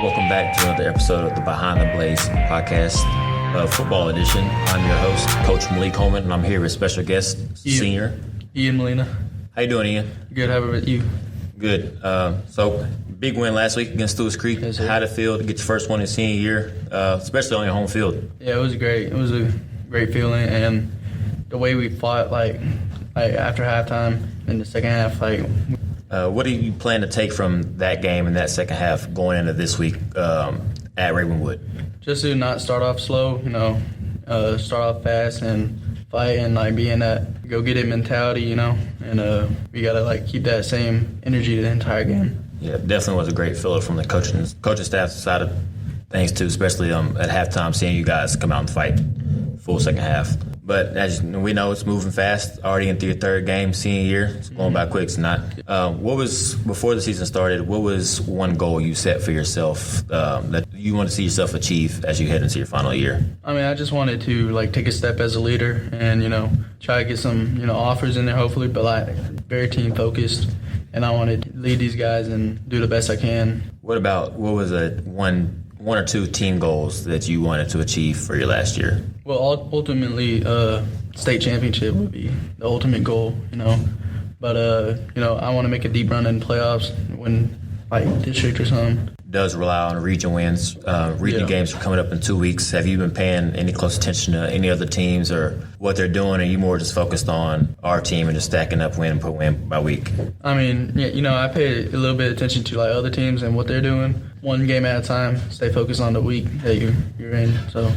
Welcome back to another episode of the Behind the Blaze podcast, football edition. I'm your host, Coach Malek Holman, and I'm here with special guest, senior Ian Molina. How you doing, Ian? Good. How about you? Good. So, big win last week against Stewart's Creek. Yes, sir. How'd it feel to get your first one in senior year, especially on your home field? Yeah, it was great. It was a great feeling, and the way we fought, like after halftime in the second half, what do you plan to take from that game in that second half going into this week at Ravenwood? just to not start off slow, start off fast and fight and be in that go get it mentality, and we gotta keep that same energy the entire game. Yeah, definitely was a great feeling from the coaching staff side of things too, especially at halftime, seeing you guys come out and fight full second half. But as we know, it's moving fast. Already into your third game, senior year. It's going by quick. It's not. What was, before the season started, what was one goal you set for yourself that you want to see yourself achieve as you head into your final year? I just wanted to take a step as a leader and try to get some offers in there hopefully, but very team focused, and I wanted to lead these guys and do the best I can. What was one or two team goals that you wanted to achieve for your last year? Well, ultimately, state championship would be the ultimate goal, But, I want to make a deep run in playoffs, win district or something. Does rely on region wins. Region games are coming up in 2 weeks. Have you been paying any close attention to any other teams or what they're doing? Or are you more just focused on our team and just stacking up win by week? I pay a little bit of attention to other teams and what they're doing. One game at a time. Stay focused on the week that you're in. So.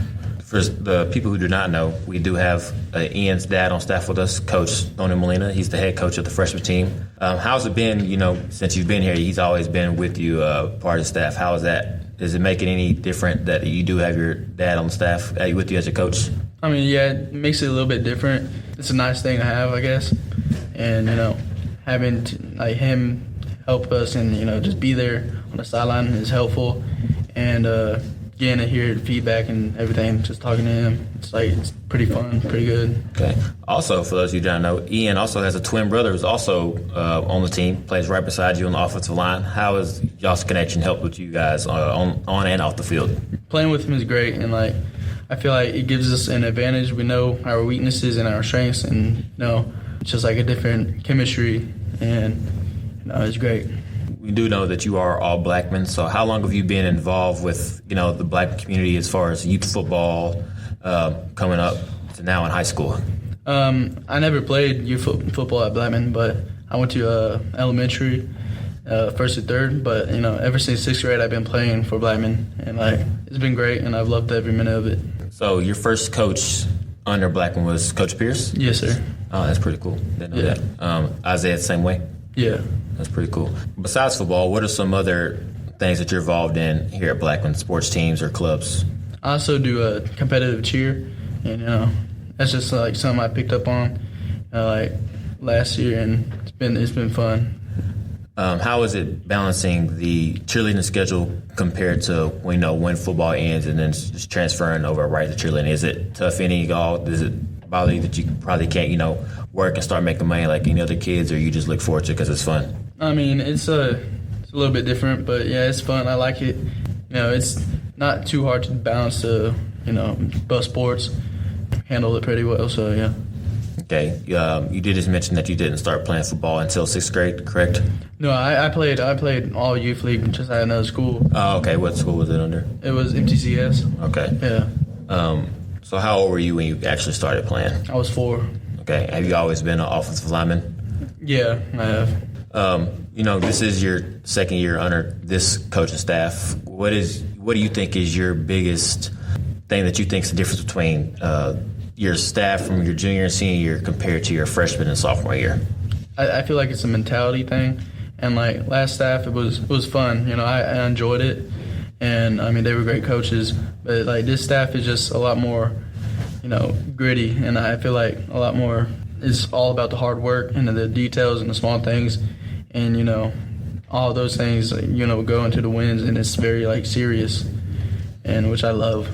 For the people who do not know, we do have Ian's dad on staff with us, Coach Molina. He's the head coach of the freshman team. How's it been, since you've been here? He's always been with you, part of the staff. How is that? Does it make it any different that you do have your dad on staff with you as a coach? It makes it a little bit different. It's a nice thing to have, I guess. And, having him help us and, just be there on the sideline is helpful. And, getting to hear feedback and everything, just talking to him, it's pretty fun, pretty good. Okay. Also, for those of you who don't know, Ian also has a twin brother who's also on the team, plays right beside you on the offensive line. How has y'all's connection helped with you guys on and off the field? Playing with him is great, and I feel like it gives us an advantage. We know our weaknesses and our strengths, and it's just a different chemistry, and it's great. We do know that you are all black men, so how long have you been involved with, the black community as far as youth football coming up to now in high school? I never played youth football at Blackman, but I went to elementary, first to third, but, ever since sixth grade I've been playing for Blackman, and it's been great, and I've loved every minute of it. So your first coach under Blackman was Coach Pierce? Yes, sir. Oh, that's pretty cool. Didn't know that. Isaiah, the same way? Yeah. That's pretty cool. Besides football, what are some other things that you're involved in here at Blackman, sports teams or clubs? I also do a competitive cheer, and that's just something I picked up on last year, and it's been fun. How is it balancing the cheerleading schedule compared to when football ends and then just transferring over right to cheerleading? Is it tough any at all? Does it bother you that you probably can't work and start making money like any other kids, or you just look forward to it because it's fun? It's a little bit different, but yeah, it's fun. I like it. It's not too hard to balance both sports. Handle it pretty well, so yeah. Okay. You did just mention that you didn't start playing football until sixth grade, correct? No, I played all youth league just at another school. Oh, okay. What school was it under? It was MTCS. Okay. Yeah. So how old were you when you actually started playing? I was 4. Okay. Have you always been an offensive lineman? Yeah, I have. This is your second year under this coaching staff. What do you think is your biggest thing that you think is the difference between your staff from your junior and senior year compared to your freshman and sophomore year? I feel like it's a mentality thing, and last staff, it was fun. I enjoyed it, and they were great coaches. But this staff is just a lot more, gritty, and I feel like a lot more is all about the hard work and the details and the small things, and all those things go into the wins, and it's very serious, and which I love.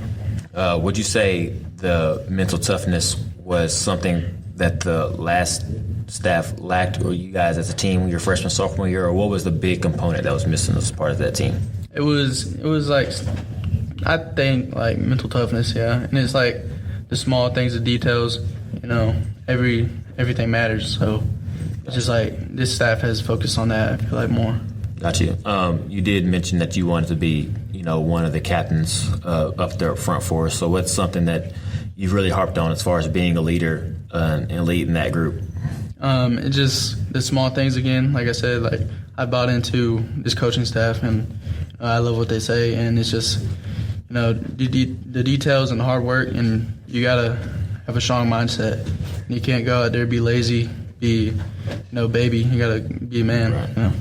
Would you say the mental toughness was something that the last staff lacked, or you guys as a team, your freshman, sophomore year, or what was the big component that was missing as part of that team? It was like, I think, like mental toughness, yeah. And it's like the small things, the details, everything matters. So it's just like this staff has focused on that, I feel like, more. Got you. You did mention that you wanted to be, one of the captains up there up front for us. So what's something that you've really harped on as far as being a leader and leading that group? It's just the small things again. Like I said, like I bought into this coaching staff, and I love what they say. And it's just, the details and the hard work, and you gotta have a strong mindset. And you can't go out there be lazy, be baby. You gotta be a man. Right.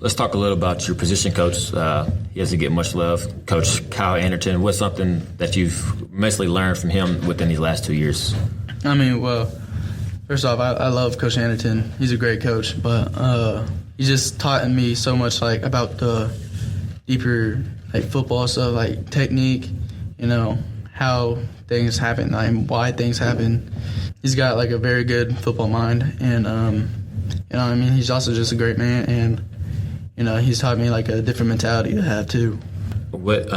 Let's talk a little about your position coach. He doesn't get much love. Coach Kyle Anderton, what's something that you've mostly learned from him within these last 2 years? I mean, well, first off, I love Coach Anderton. He's a great coach, but he just taught me so much, like, about the deeper, like, football stuff, like technique, how things happen, like, why things happen. He's got, like, a very good football mind, and he's also just a great man, and he's taught me like a different mentality to have too. What?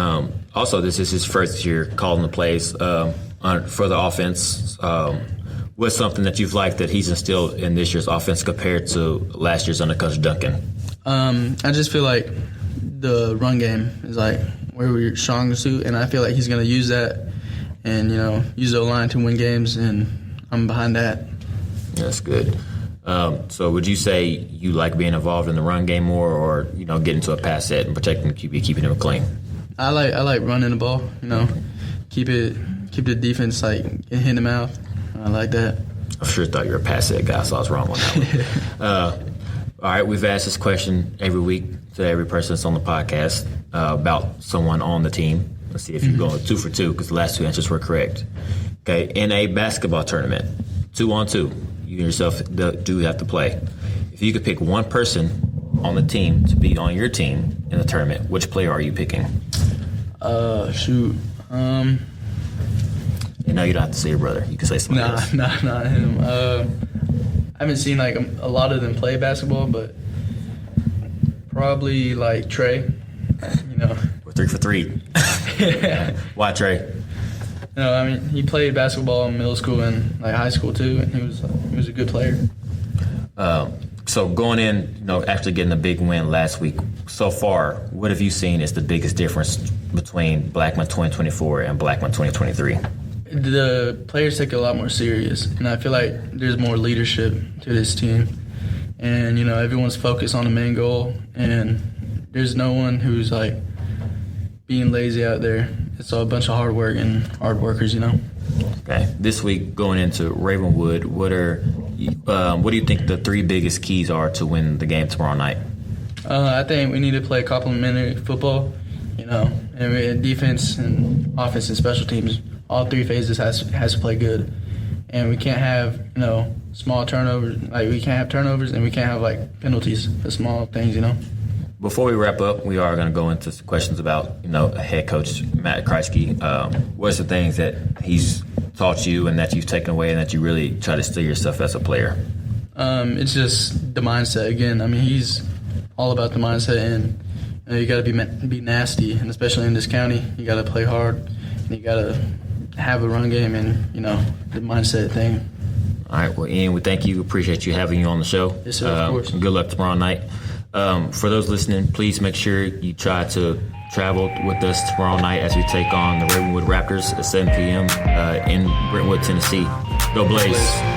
Also, this is his first year calling the plays for the offense. What's something that you've liked that he's instilled in this year's offense compared to last year's under Coach Duncan? I just feel like the run game is like where we're strong suit, and I feel like he's going to use that and use the line to win games, and I'm behind that. That's good. So would you say you like being involved in the run game more, or getting to a pass set and protecting the QB, keeping him clean? I like running the ball. Keep the defense like hitting the mouth. I like that. I sure thought you were a pass set guy, so I was wrong on that one. All right, we've asked this question every week to every person that's on the podcast about someone on the team. Let's see if you're going 2 for 2, because the last 2 answers were correct. Okay, in a basketball tournament, 2-on-2. You yourself do have to play. If you could pick one person on the team to be on your team in the tournament, which player are you picking? Shoot. You don't have to say your brother. You can say somebody else. Not him. I haven't seen like a lot of them play basketball, but probably like Trey. We're 3 for 3. Why Trey? He played basketball in middle school and like high school too, and he was a good player. So going in, actually getting a big win last week. So far, what have you seen is the biggest difference between Blackman 2024 and Blackman 2023? The players take it a lot more serious, and I feel like there's more leadership to this team, and everyone's focused on the main goal, and there's no one who's like being lazy out there. It's all a bunch of hard work and hard workers, Okay. This week, going into Ravenwood, what do you think the 3 biggest keys are to win the game tomorrow night? I think we need to play complementary football, and defense and offense and special teams. All 3 phases has to play good, and we can't have small turnovers. Like we can't have turnovers, and we can't have like penalties for small things. Before we wrap up, we are going to go into some questions about, head coach Matt Kreisky. What's the things that he's taught you and that you've taken away and that you really try to instill yourself as a player? It's just the mindset again. He's all about the mindset, and you got to be nasty, and especially in this county, you got to play hard, and you got to have a run game and the mindset thing. All right. Well, Ian, we thank you. Appreciate you having you on the show. Yes, sir. Of course. Good luck tomorrow night. For those listening, please make sure you try to travel with us tomorrow night as we take on the Ravenwood Raptors at 7 p.m. In Brentwood, Tennessee. Go Blaze.